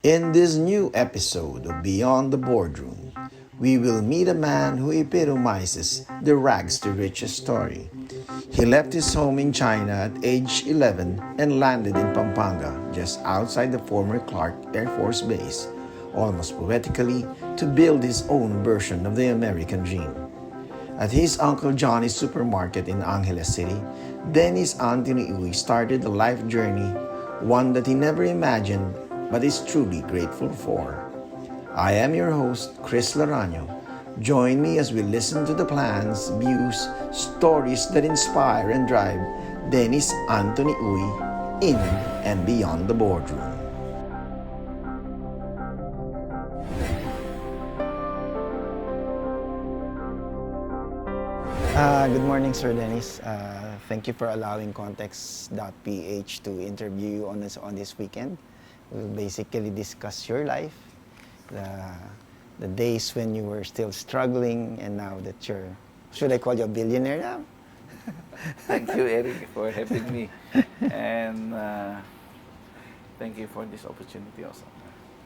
In this new episode of Beyond the Boardroom, we will meet a man who epitomizes the rags to riches story. He left his home in China at age 11 and landed in Pampanga, just outside the former Clark Air Force Base, almost poetically to build his own version of the American dream. At his Uncle Johnny's supermarket in Angeles City, Dennis Anthony Uy started a life journey, one that he never imagined but is truly grateful for. I am your host, Chris Larano. Join me as we listen to the plans, views, stories that inspire and drive Dennis Anthony Uy in and beyond the boardroom. Good morning, Sir Dennis. Thank you for allowing Context.ph to interview you on this weekend. We'll basically discuss your life, the, the days when you were still struggling, and now that you're, should I call you a billionaire now? Thank you, Eric, for having me. And thank you for this opportunity also.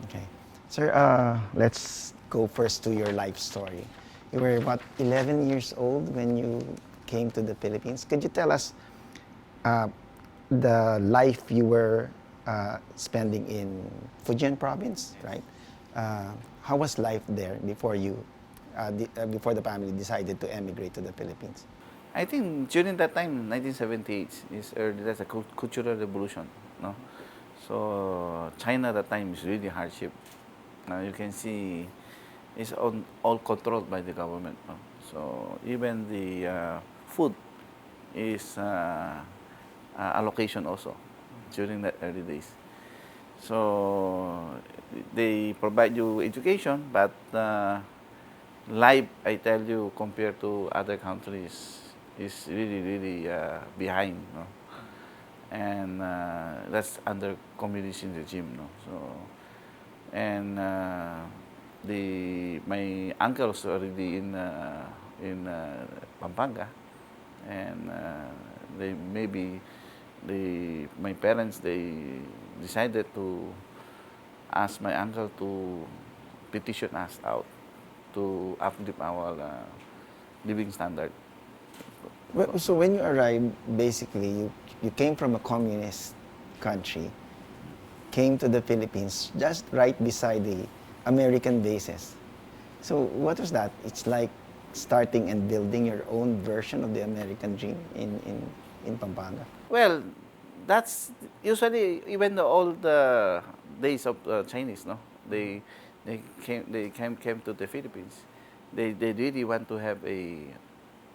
Okay. Sir, let's go first to your life story. You were, what, 11 years old when you came to the Philippines. Could you tell us the life you were spending in Fujian province, right? How was life there before before the family decided to emigrate to the Philippines? I think during that time, 1978, is early, that's a cultural revolution. No? So China at that time is really hardship. Now you can see it's all controlled by the government. No? So even the food is allocation also during that early days. So they provide you education, but life, I tell you, compared to other countries, is really behind. No? And that's under communist regime. No? So, and my uncles already in Pampanga, and my parents, they decided to ask my uncle to petition us out to uplift our living standard. Well, so when you arrived, basically, you came from a communist country, came to the Philippines, just right beside the American bases. So what was that? It's like starting and building your own version of the American dream in Pampanga. Well, that's usually even the old days of Chinese, no? They came to the Philippines. They really want to have a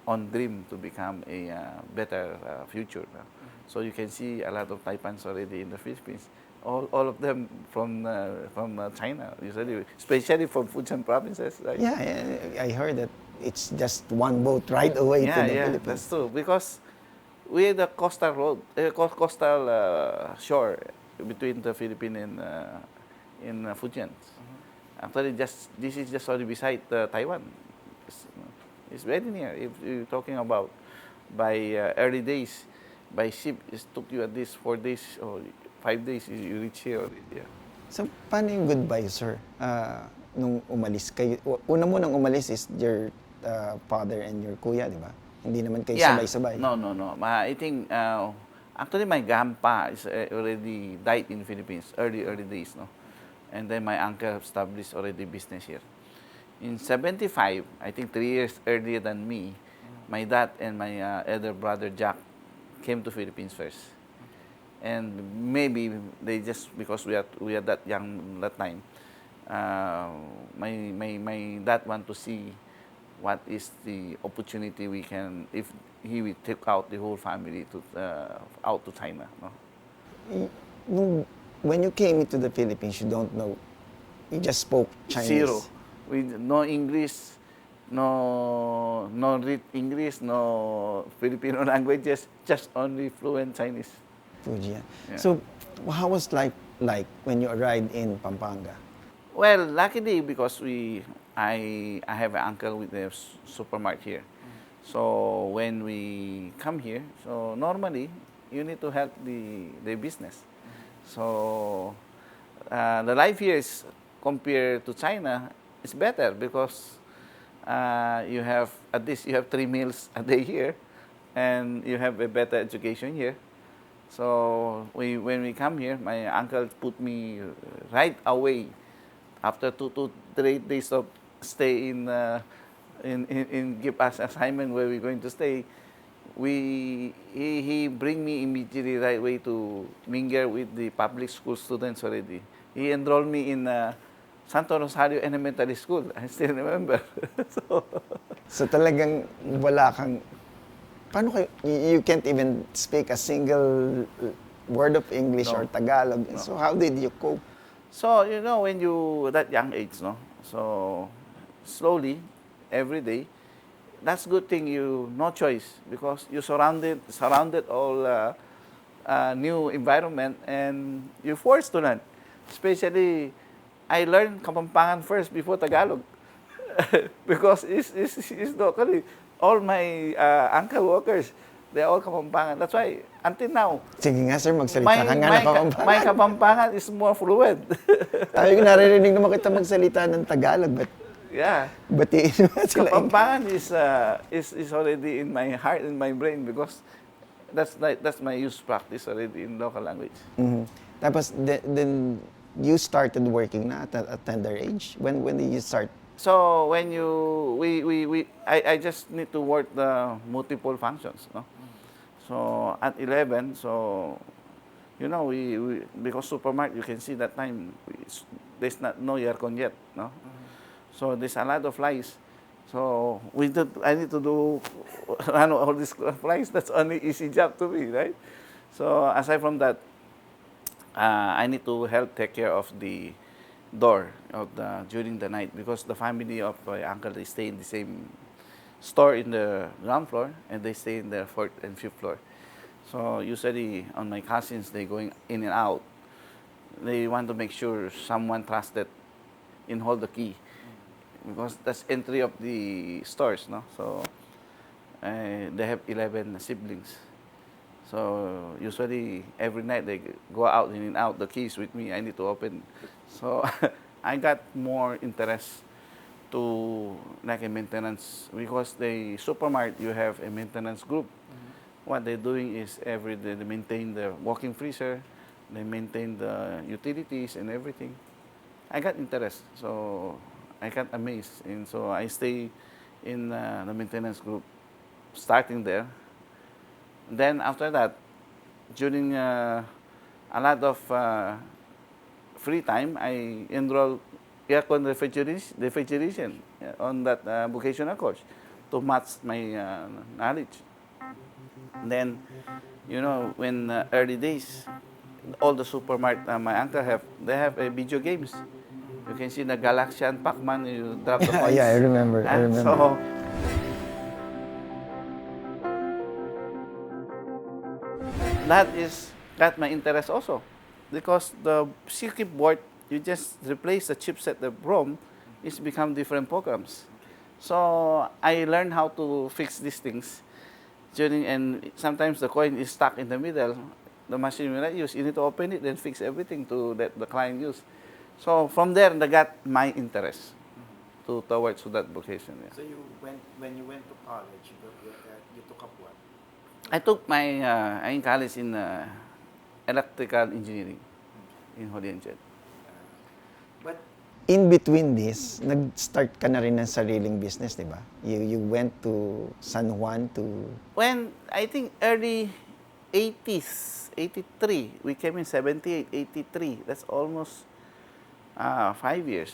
on dream to become a better future. No? So you can see a lot of Taipans already in the Philippines. All of them from China, usually, especially from Fujian provinces. Right? Yeah, I heard that it's just one boat ride away to the Philippines. That's true. Because we had the coastal road, coastal shore between the Philippines and in Fujian. Actually, this is just only beside Taiwan. It's very near. If you're talking about by early days, by ship, it took you at least 4 days or 5 days you reach here already. Yeah. So, paano yung goodbye, sir? Nung umalis kayo, una mo nang umalis is your father and your kuya, di ba? Hindi naman kayo sabay-sabay. No. I think, actually my grandpa is already died in Philippines, early days, no? And then my uncle established already business here. In 75, I think 3 years earlier than me, my dad and my elder brother Jack came to Philippines first. And maybe they just, because we are that young that time, my dad want to see what is the opportunity we can, if he will take out the whole family to out to China. No? When you came into the Philippines, you don't know, you just spoke Chinese. Zero. With no English, no read English, no Filipino languages, just only fluent Chinese. Fujian. Yeah. So, how was life like when you arrived in Pampanga? Well, luckily because I have an uncle with a supermarket here. So when we come here, so normally you need to help the business. So the life here is, compared to China, is better because you have, at least you have 3 meals a day here, and you have a better education here. So when we come here, my uncle put me right away after 2 to 3 days of stay in give us assignment where we're going to stay. He bring me immediately right away to mingle with the public school students already. He enrolled me in Santo Rosario Elementary School. I still remember. so, So talagang wala kang, paano kayo, you can't even speak a single word of English No. or Tagalog. No. So how did you cope? So, when you, that young age, no? So, slowly, every day, that's good thing, no choice, because you surrounded all new environment, and you're forced to learn. Especially, I learned Kapampangan first before Tagalog. Because it's locally, all my uncle workers, they're all Kapampangan. That's why, until now, Sige nga sir, magsalita ka nga na Kapampangan. my Kapampangan is more fluent. Tayo naririnig naman kita magsalita ng Tagalog, but Yeah. batiin mo sila. Kapampangan is already in my heart, in my brain, because that's my use practice already in local language. Mhm. Tapos then you started working na at a tender age. When did you start? So when I just need to work the multiple functions, no? So at 11, so we because supermarket, you can see that time there's no aircon yet, no? So there's a lot of flies. So I need to run all these flies. That's only easy job to me, right? So aside from that, I need to help take care of the door during the night, because the family of my uncle, they stay in the same store in the ground floor, and they stay in the 4th and 5th floor. So usually on my cousins, they going in and out. They want to make sure someone trusted in hold the key, because that's entry of the stores, no? So they have 11 siblings. So usually every night they go out in and out. The keys with me, I need to open. So I got more interest to like a maintenance, because the supermarket, you have a maintenance group. What they're doing is every day they maintain the walking freezer, they maintain the utilities and everything. I got interest, so I got amazed, and so I stay in the maintenance group, starting there. Then after that, during a lot of free time, I enrolled aircon refrigeration on that vocational course to match my knowledge. Then, when early days, all the supermarket my uncle they have video games. You can see the Galaxy and Pac-Man, you drop the coins. Yeah, I remember. So, that got my interest also, because the circuit board, you just replace the chipset, the ROM, it's become different programs. So I learned how to fix these things and sometimes the coin is stuck in the middle. The machine will not use. You need to open it, then fix everything to let the client use. So from there, I got my interest towards that vocation. Yeah. So when you went to college, you took up what? I took my in college in electrical engineering in Holianjet. But In between this, nag-start ka na rin ng sariling business, di ba? You went to San Juan to... When I think early 80s, 83, we came in 78, 83. That's almost 5 years.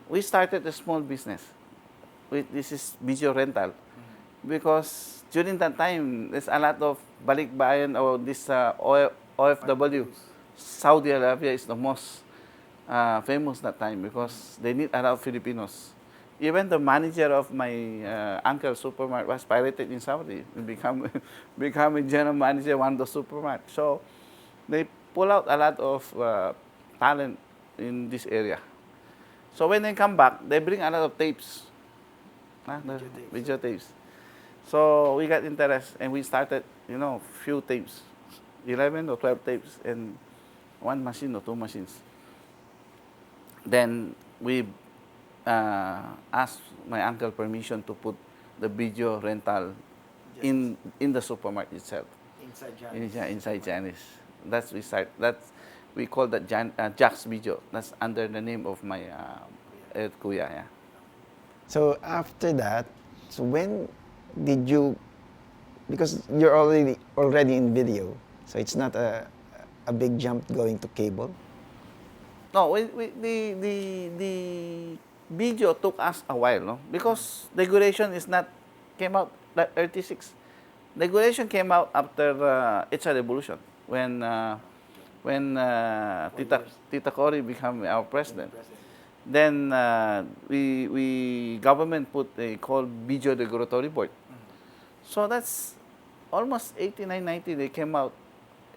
We started a small business. This is video rental. Because during that time, there's a lot of balikbayan or this OFW. Saudi Arabia is the most famous that time because they need a lot of Filipinos. Even the manager of my uncle's supermarket was pirated in Saudi. He become a general manager of one of the supermarket. So they pull out a lot of talent in this area. So when they come back, they bring a lot of tapes, video tapes. So we got interest and we started, few tapes, 11 or 12 tapes and one machine or two machines. Then we asked my uncle permission to put the video rental Just in the supermarket itself. inside Johnny's. Inside Janice. That's we start. That's we call that Jack's Video. That's under the name of my kuya. Yeah. So after that, so when did you, because you're already in video, so it's not a big jump going to cable. No, the video took us a while, no, because regulation is not came out like 36. Regulation came out after it's a revolution when Tita Cory became our president. Then we government put a called Video Regulatory Board. So that's almost 89, 90. They came out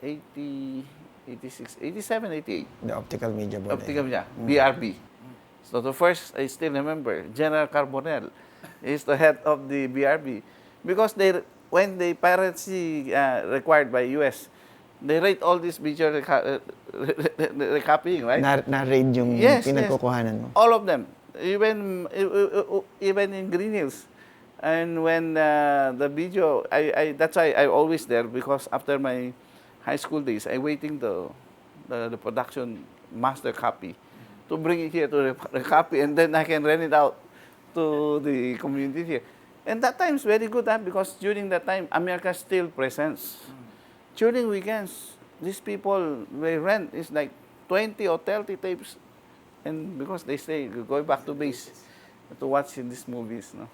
80, 86, 87, 88. The optical media board. Optical media, BRB. So the first, I still remember, General Carbonell is the head of the BRB. Because when the piracy required by US, they rate all this video recopying, right? Na-raid yung Yes, pinagkukuhanan mo. all of them, even in Green Hills. And when the video, that's why I always there, because after my high school days, I waiting the production master copy to bring it here to recopy, and then I can rent it out to the community here. And that time is very good, because during that time, America still presents. During weekends, these people, they rent is like 20 or 30 tapes, and because they say, going back to base to watch these movies. No?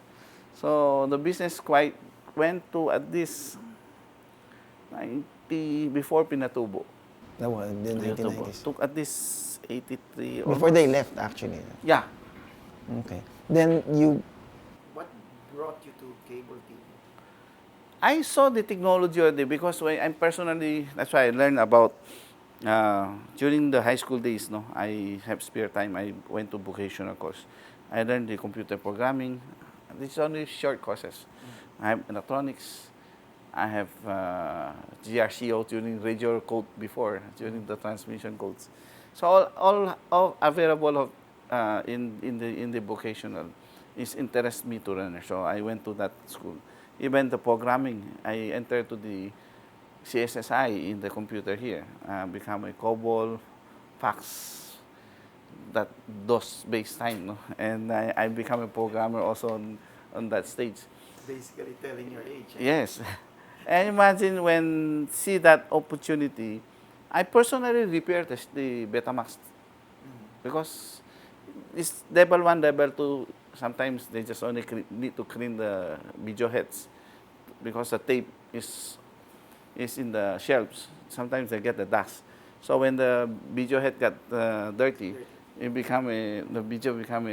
So the business quite went to at least 90, before Pinatubo. The one, the Pinatubo. 1990s. Took at least 83. Before they left, actually. Yeah. Okay. Then you, What brought you to cable TV? I saw the technology already, because when I'm personally, that's why I learned about, during the high school days, no, I have spare time, I went to vocational course. I learned the computer programming. These are only short courses. I have electronics. I have GRCO during radio code before, during the transmission codes. So all available in the vocational is interest me to learn. So I went to that school. Even the programming, I entered to the CSSI in the computer here. Become a COBOL, fax, that DOS-based time, no? And I become a programmer also on that stage. Basically telling your age. Yes. And imagine when see that opportunity, I personally repaired the Betamax, because it's level 1, level 2, sometimes they just only need to clean the video heads, because the tape is in the shelves. Sometimes they get the dust. So when the video head got dirty, the video become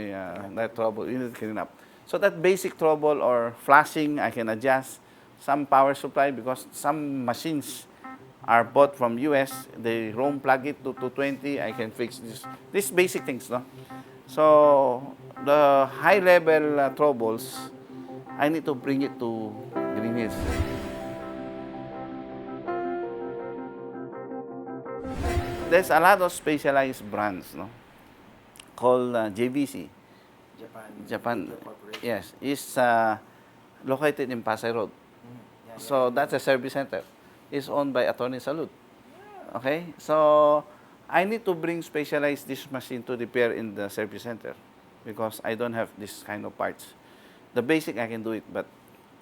that trouble. You need to clean up. So that basic trouble or flashing, I can adjust. Some power supply, because some machines are bought from US. They ROM plug it to 220. I can fix this. These basic things, no? So the high level troubles, I need to bring it to Green Hills. There's a lot of specialized brands, no, called JVC. Japan, Video Corporation. yes, is located in Pasay Road. So that's a service center. It's owned by Attorney Salud. Okay, so I need to bring specialized this machine to repair in the service center, because I don't have this kind of parts. The basic I can do it, but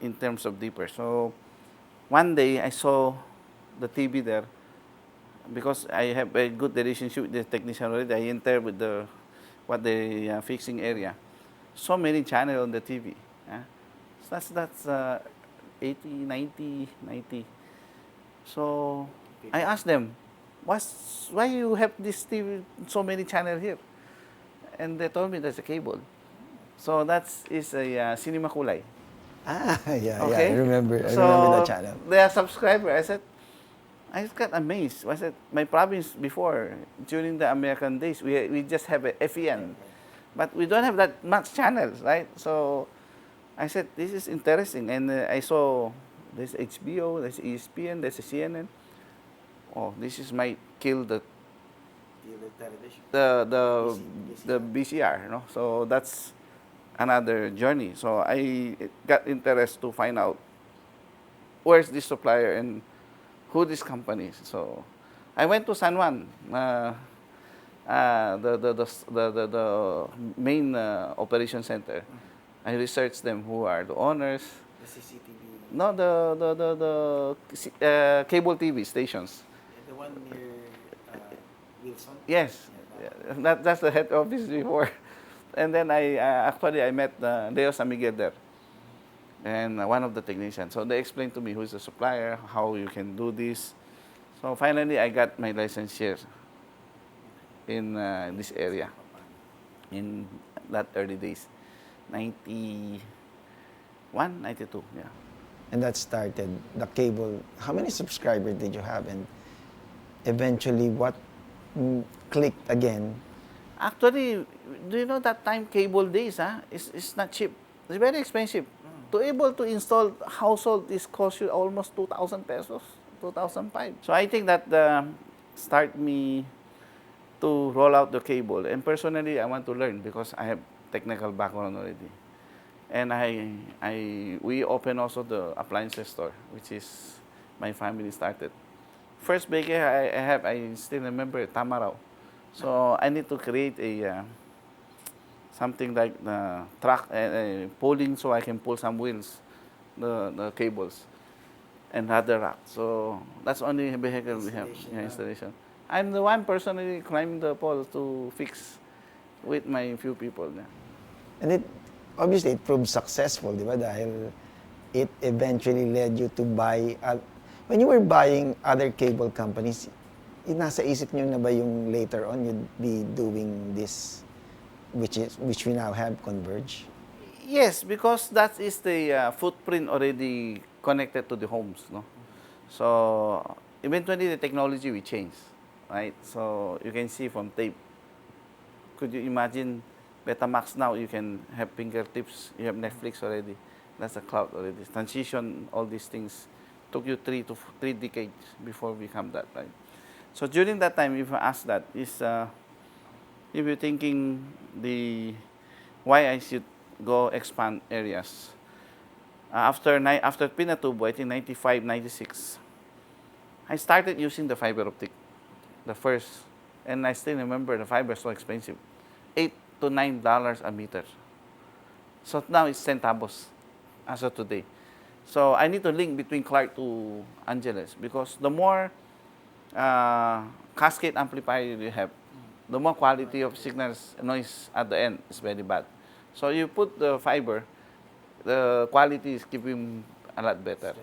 in terms of deeper. So one day I saw the TV there, because I have a good relationship with the technician already. I enter with the fixing area. So many channels on the TV. So that's 80, 90. So I asked them, why you have this TV, so many channels here? And they told me that's a cable. So that is a Cinema Kulay. yeah, Okay? I remember So that channel. they are subscriber. I got amazed. I said, my province before, during the American days, we just have a FEN. But we don't have that much channels, right? So I said, this is interesting. And I saw there's HBO, there's ESPN, there's a CNN. Oh, this is might kill the television. the BCR, no? So that's another journey. So I got interest to find out where's this supplier and who this company is. So I went to San Juan, the main operation center. I researched them, who are the owners. The CCTV. No, the cable TV stations. The one near Wilson. Yes, Yeah, that's the head office before. And then I met Leo San Miguel there, and one of the technicians. So they explained to me who's the supplier, how you can do this. So finally, I got my license here in this area in that early days, 91, 92, yeah. And that started the cable. How many subscribers did you have? And eventually, what clicked again? Actually, do you know that time cable days, it's not cheap. It's very expensive. To able to install household, this cost you almost 2,000 pesos, 2,005. So I think that start me to roll out the cable. And personally, I want to learn because I have technical background already. And we open also the appliances store, which is my family started. First baker I still remember Tamarao. So I need to create a something like the truck pulling, so I can pull some wheels, the cables, and other rack. So that's only vehicle we have. Yeah, installation. I'm the one personally climbing the pole to fix with my few people. Yeah. And obviously it proved successful, di ba? Dahil it eventually led you to buy, when you were buying other cable companies, nasa isip nyo na ba yung later on you'd be doing this, which we now have, Converge? Yes, because that is the footprint already connected to the homes, no? So eventually the technology will change, right? So you can see from tape. Could you imagine Betamax now? You can have fingertips. You have Netflix already. That's the cloud already. Transition, all these things took you 3 decades before we become that, right? So during that time, if I ask that, is if you're thinking why I should go expand areas. After Pinatubo, I think 95, 96, I started using the fiber optic, the first. And I still remember the fiber is so expensive, $8 to $9 a meter. So now it's centavos as of today. So I need to link between Clark to Angeles because the more cascade amplifier you have, the more quality of signals noise at the end is very bad. So you put the fiber, the quality is keeping a lot better.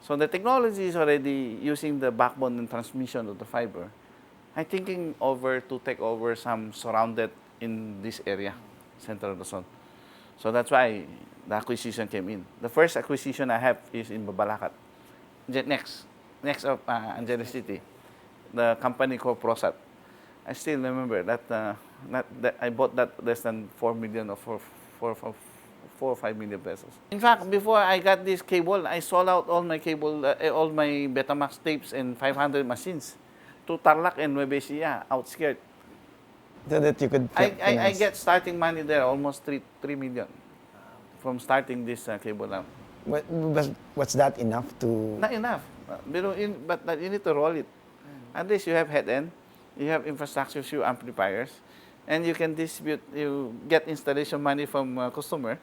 So the technology is already using the backbone and transmission of the fiber. I'm thinking to take over some surrounded in this area, Central Luzon. So that's why the acquisition came in. The first acquisition I have is in Babalacat. Next of Angeles City, the company called Prosat. I still remember that, I bought that less than 4 million or 4 or 5 million pesos. In fact, before I got this cable, I sold out all my cable, all my Betamax tapes and 500 machines to Tarlac and Nueva Ecija, outskirt. So that you could I get starting money there, almost 3 million from starting this cable lamp. What's that enough to? Not enough, but you need to roll it. At least you have head end, you have infrastructure, few amplifiers, and you can distribute, you get installation money from customer,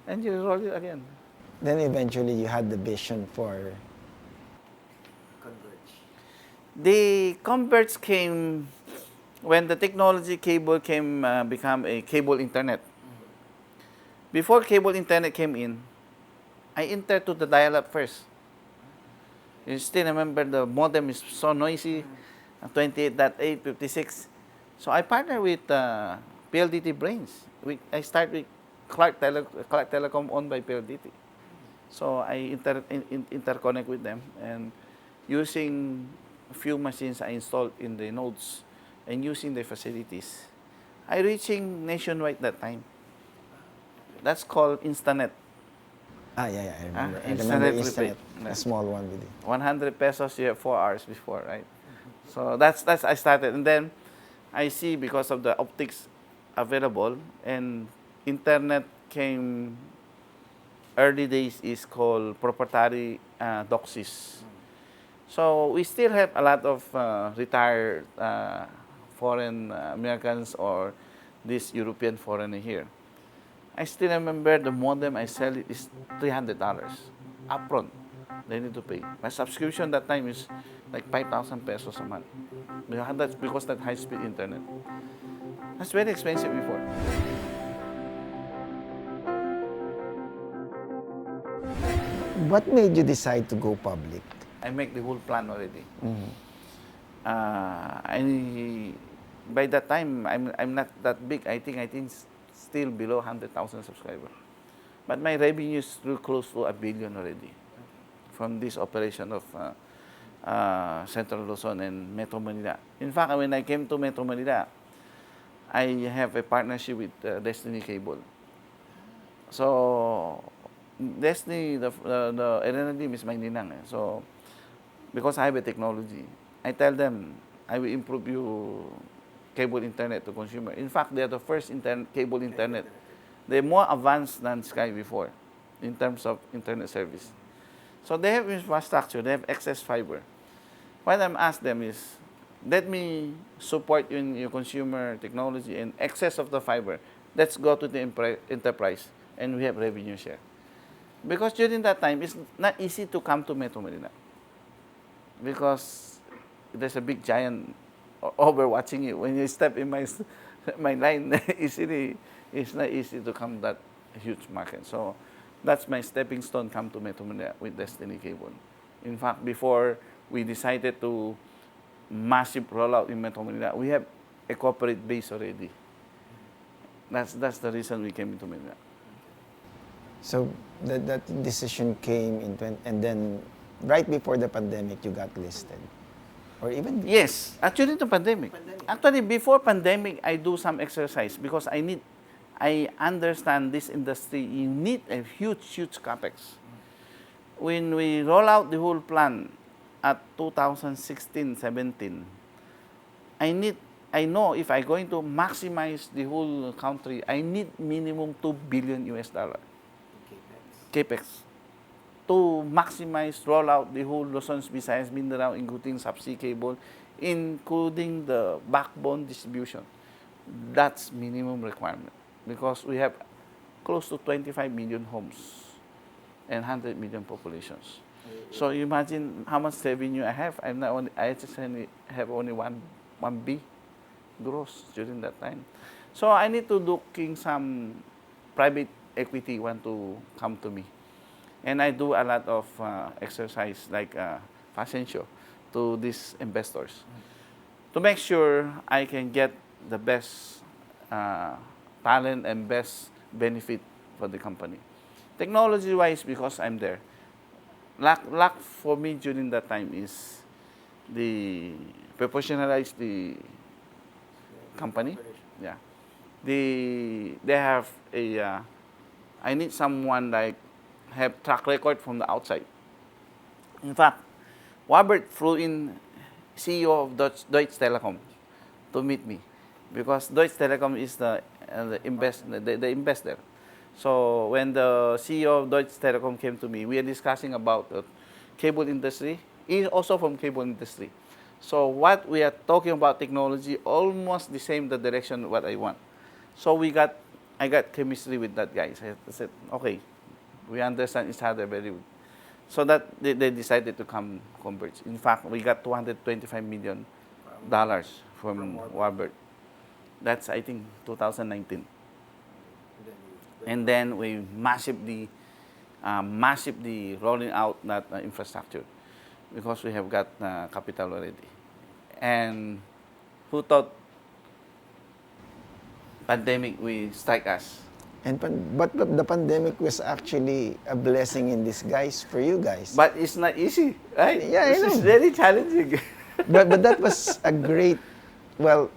and you roll it again. Then eventually you had the vision for Converge. The Converge came when the technology cable become a cable internet. Before cable internet came in, I entered to the dial-up first. You still remember the modem is so noisy, 28.8, 56. So I partnered with PLDT Brains. I started with Clark Telecom owned by PLDT. So I interconnect with them, and using a few machines I installed in the nodes and using the facilities, I reaching nationwide that time. That's called Instanet. yeah, I remember. I Instanet remember prepaid. Instanet, a small one with it. 100 pesos, you have 4 hours before, right? So that's I started. And then I see because of the optics available and internet came early days is called proprietary DOCSIS. So we still have a lot of retired foreign Americans or this European foreigner here. I still remember the modem I sell it is $300 upfront. They need to pay. My subscription that time is like 5,000 pesos a month. That's because that high-speed internet. That's very expensive before. What made you decide to go public? I make the whole plan already. By that time, I'm not that big. I think still below 100,000 subscribers. But my revenue is close to $1 billion already from this operation of Central Luzon and Metro Manila. In fact, when I came to Metro Manila, I have a partnership with Destiny Cable. So Destiny, the arena team is my ninang. So because I have a technology, I tell them I will improve you cable internet to consumer. In fact, they are the first cable internet. They're more advanced than Sky before in terms of internet service. So they have infrastructure, they have excess fiber. What I'm asked them is, let me support you in your consumer technology and excess of the fiber. Let's go to the enterprise and we have revenue share. Because during that time, it's not easy to come to Metro Manila. Because there's a big giant overwatching you. When you step in my line, it's not easy to come that huge market. So that's my stepping stone, come to Metro Manila with Destiny Cable. In fact, before we decided to massive rollout in Metro Manila, we have a corporate base already. That's the reason we came into Manila. So that decision came and then right before the pandemic, you got listed. Or even Yes, actually the pandemic. Actually, before pandemic, I do some exercise because I understand this industry, you need a huge capex. When we roll out the whole plan at 2016-17, I know if I'm going to maximize the whole country, I need minimum $2 billion capex to maximize roll out the whole Luzon, Visayas, Mindanao, including subsea cable, including the backbone distribution. That's minimum requirement because we have close to 25 million homes and 100 million populations. So you imagine how much revenue I have. I just have only one B gross during that time. So I need to looking some private equity want to come to me. And I do a lot of exercise like fashion show to these investors to make sure I can get the best talent and best benefit for the company. Technology-wise, because I'm there. Luck for me during that time is the professionalize the company. Yeah, they have a. I need someone like have track record from the outside. In fact, Robert flew in CEO of Deutsche Telekom to meet me because Deutsche Telekom is the investor. So when the CEO of Deutsche Telekom came to me, we are discussing about the cable industry. He's also from cable industry. So what we are talking about technology, almost the same the direction what I want. So I got chemistry with that guy. So I said, okay, we understand each other very well. So that they decided to come Converge. In fact, we got $225 million from Robert. That's, I think, 2019. And then we massively rolling out that infrastructure because we have got capital already. And who thought pandemic will strike us? But the pandemic was actually a blessing in disguise for you guys. But it's not easy, right? Yeah, I know. It's very challenging. but that was a great,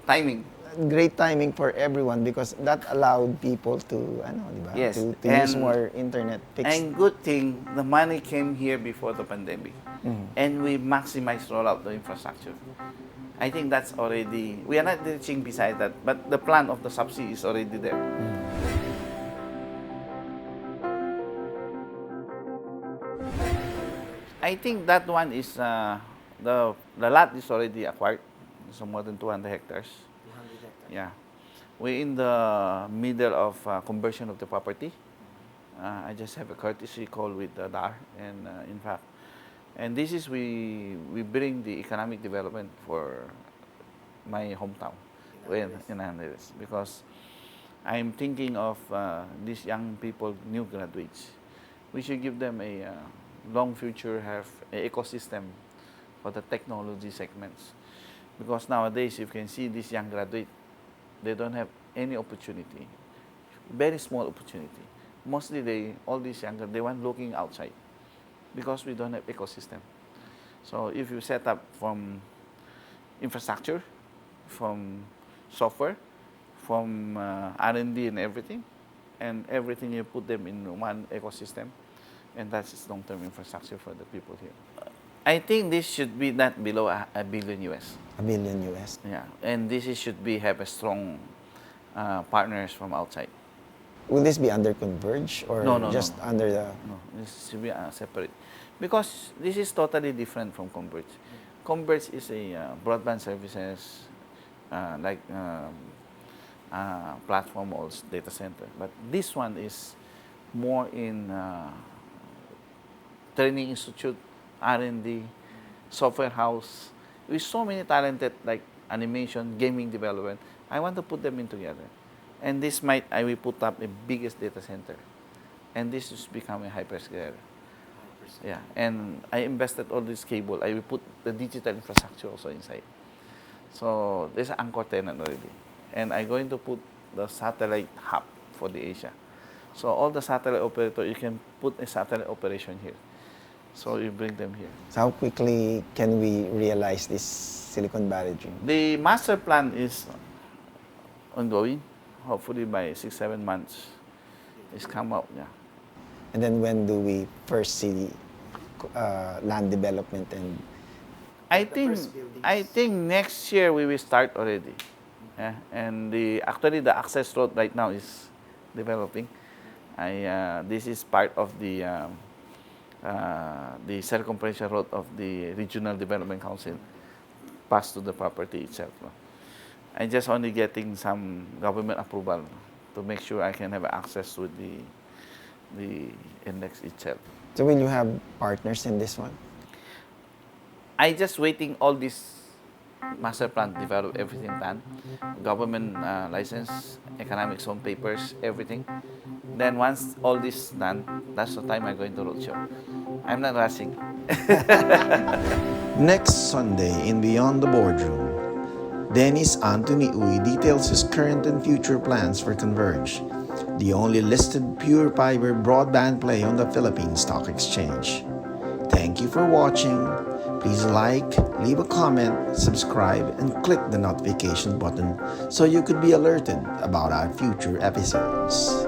timing. Great timing for everyone because that allowed people to, diba? Yes. to use more internet. And good thing, the money came here before the pandemic. And we maximized rollout the infrastructure. I think that's already, we are not reaching beside that, but the plan of the subsea is already there. I think that one is, the lot is already acquired, so more than 200 hectares. 200 hectares. Yeah. We're in the middle of conversion of the property. I just have a courtesy call with DAR, and in fact, and this is we bring the economic development for my hometown in Angeles, because I'm thinking of these young people, new graduates. We should give them a long future, have an ecosystem for the technology segments, because nowadays you can see these young graduates, they don't have any opportunity, very small opportunity. Mostly all these younger, they want looking outside because we don't have ecosystem. So if you set up from infrastructure, from software, from R&D and everything you put them in one ecosystem, and that's long-term infrastructure for the people here. I think this should be not below a billion US. $1 billion US. Yeah, and should be have a strong partners from outside. Will this be under Converge or No, just under the... No, this should be separate, because this is totally different from Converge. Converge is a broadband services, like platform or data center, but this one is more in training institute, R&D, software house, with so many talented like animation, gaming development. I want to put them in together. And I will put up the biggest data center. And this is becoming a hyperscaler. Yeah, and I invested all this cable. I will put the digital infrastructure also inside. So there's an anchor tenant already. And I'm going to put the satellite hub for the Asia. So all the satellite operator, you can put a satellite operation here. So you bring them here. So how quickly can we realize this Silicon Valley dream? The master plan is ongoing. Hopefully by 6-7 months, it's come out. Yeah. And then when do we first see land development and... I first buildings. think next year we will start already. Yeah. And actually the access road right now is developing. This is part of the circumferential road of the Regional Development Council passed to the property itself. I'm just only getting some government approval to make sure I can have access to the index itself. So will you have partners in this one? I just waiting all this master plan, develop everything done, government license, economic zone papers, everything. Then once all this done, that's the time I'm going to roadshow. I'm not rushing. Next Sunday in Beyond the Boardroom, Dennis Anthony Uy details his current and future plans for Converge, the only listed pure fiber broadband play on the Philippine Stock Exchange. Thank you for watching. Please like, leave a comment, subscribe, and click the notification button so you could be alerted about our future episodes.